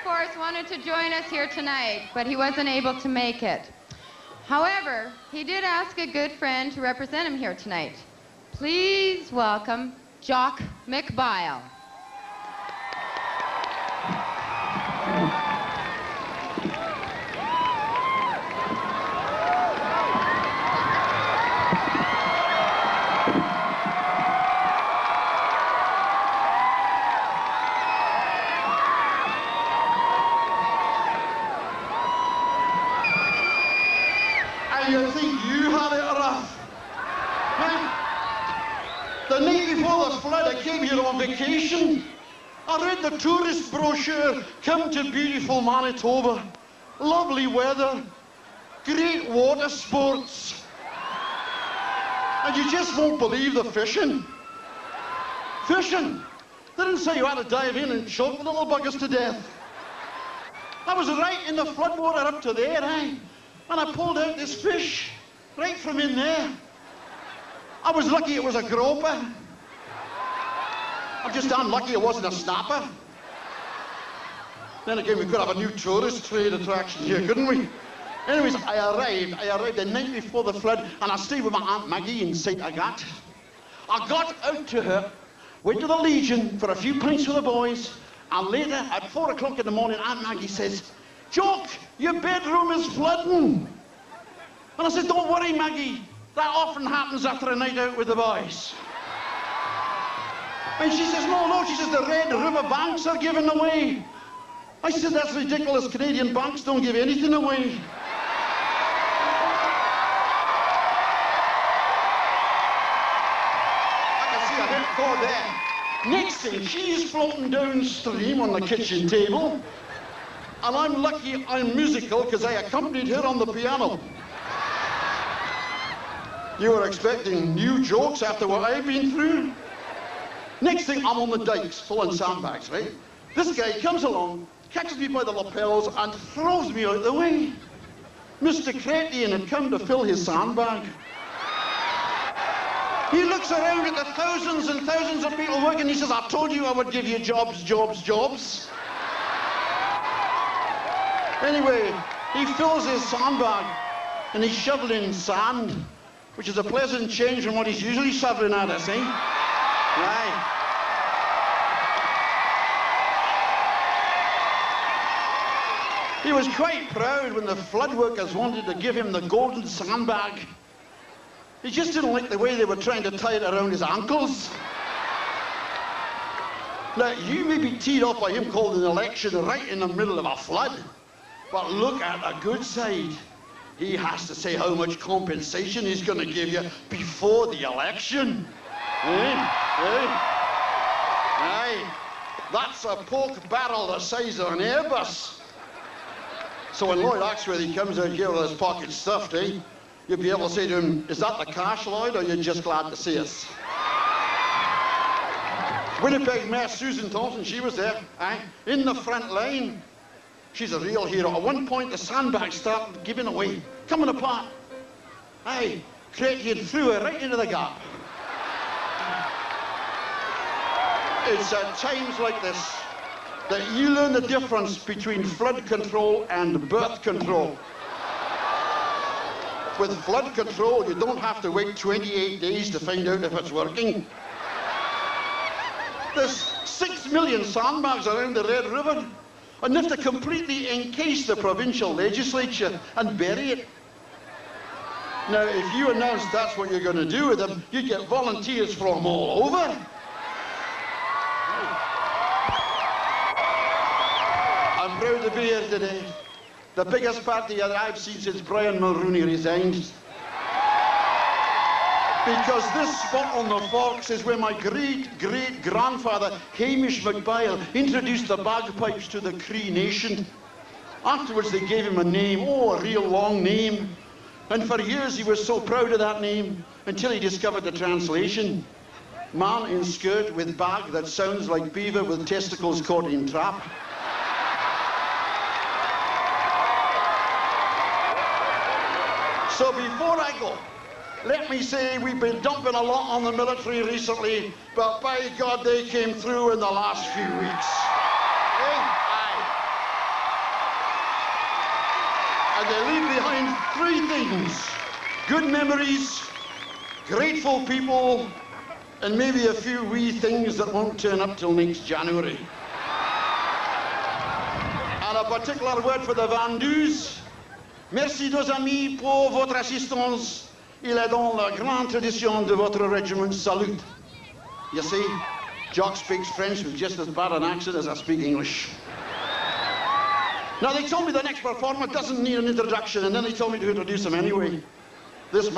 course, wanted to join us here tonight, but he wasn't able to make it. However, he did ask a good friend to represent him here tonight. Please welcome Jock McBile. You think you had it rough? Huh? The night before the flood, I came here on vacation. I read the tourist brochure, come to beautiful Manitoba. Lovely weather, great water sports. And you just won't believe the fishing. Fishing? They didn't say you had to dive in and choke the little buggers to death. I was right in the floodwater up to there, eh? And I pulled out this fish right from in there. I was lucky it was a groper. I'm just unlucky it wasn't a snapper. Then again, we could have a new tourist trade attraction here, couldn't we? Anyways, I arrived the night before the flood, and I stayed with my Aunt Maggie in St. Agathe. I got out to her, went to the Legion for a few pints with the boys, and later, at 4 o'clock in the morning, Aunt Maggie says, "Jock, your bedroom is flooding." And I said, "Don't worry, Maggie. That often happens after a night out with the boys." And she says, no, she says, "The Red River banks are giving away." I said, "That's ridiculous. Canadian banks don't give anything away." I can see a hint for there. Next thing, she's floating downstream on the kitchen table. And I'm lucky I'm musical because I accompanied her on the piano. You were expecting new jokes after what I've been through? Next thing, I'm on the dikes, pulling sandbags, right? This guy comes along, catches me by the lapels, and throws me out the way. Mr. Chrétien had come to fill his sandbag. He looks around at the thousands and thousands of people working. He says, "I told you I would give you jobs, jobs, jobs." Anyway, he fills his sandbag and he's shoveling sand, which is a pleasant change from what he's usually shoveling at us, eh? Right. He was quite proud when the flood workers wanted to give him the golden sandbag. He just didn't like the way they were trying to tie it around his ankles. Now, you may be teed off by him calling an election right in the middle of a flood. But look at the good side. He has to say how much compensation he's going to give you before the election. Aye. That's a pork barrel the size of an Airbus. So when Lloyd Axworthy comes out here with his pockets stuffed, you'll be able to say to him, "Is that the cash, Lloyd, or you're just glad to see us?" Winnipeg Mayor Susan Thompson, she was there, in the front line. She's a real hero. At one point, the sandbags started giving away, coming apart. Chrétien threw her right into the gap. It's at times like this that you learn the difference between flood control and birth control. With flood control, you don't have to wait 28 days to find out if it's working. There's 6 million sandbags around the Red River. Enough to completely encase the provincial legislature and bury it. Now, if you announce that's what you're going to do with them, you get volunteers from all over. I'm proud to be here today. The biggest party that I've seen since Brian Mulrooney resigned. Because this spot on the Forks is where my great-great-grandfather, Hamish McBile, introduced the bagpipes to the Cree Nation. Afterwards, they gave him a name, a real long name. And for years, he was so proud of that name, until he discovered the translation. Man in skirt with bag that sounds like beaver with testicles caught in trap. So before I go, let me say we've been dumping a lot on the military recently, but by God, they came through in the last few weeks. times, good memories, grateful people, and maybe a few wee things that won't turn up till next January. And a particular word for the Vandus. Merci, nos amis, pour votre assistance. Il est dans la grande tradition de votre régiment. Salute. You see, Jock speaks French with just as bad an accent as I speak English. Now, they told me the next performer doesn't need an introduction, and then they told me to introduce him anyway. This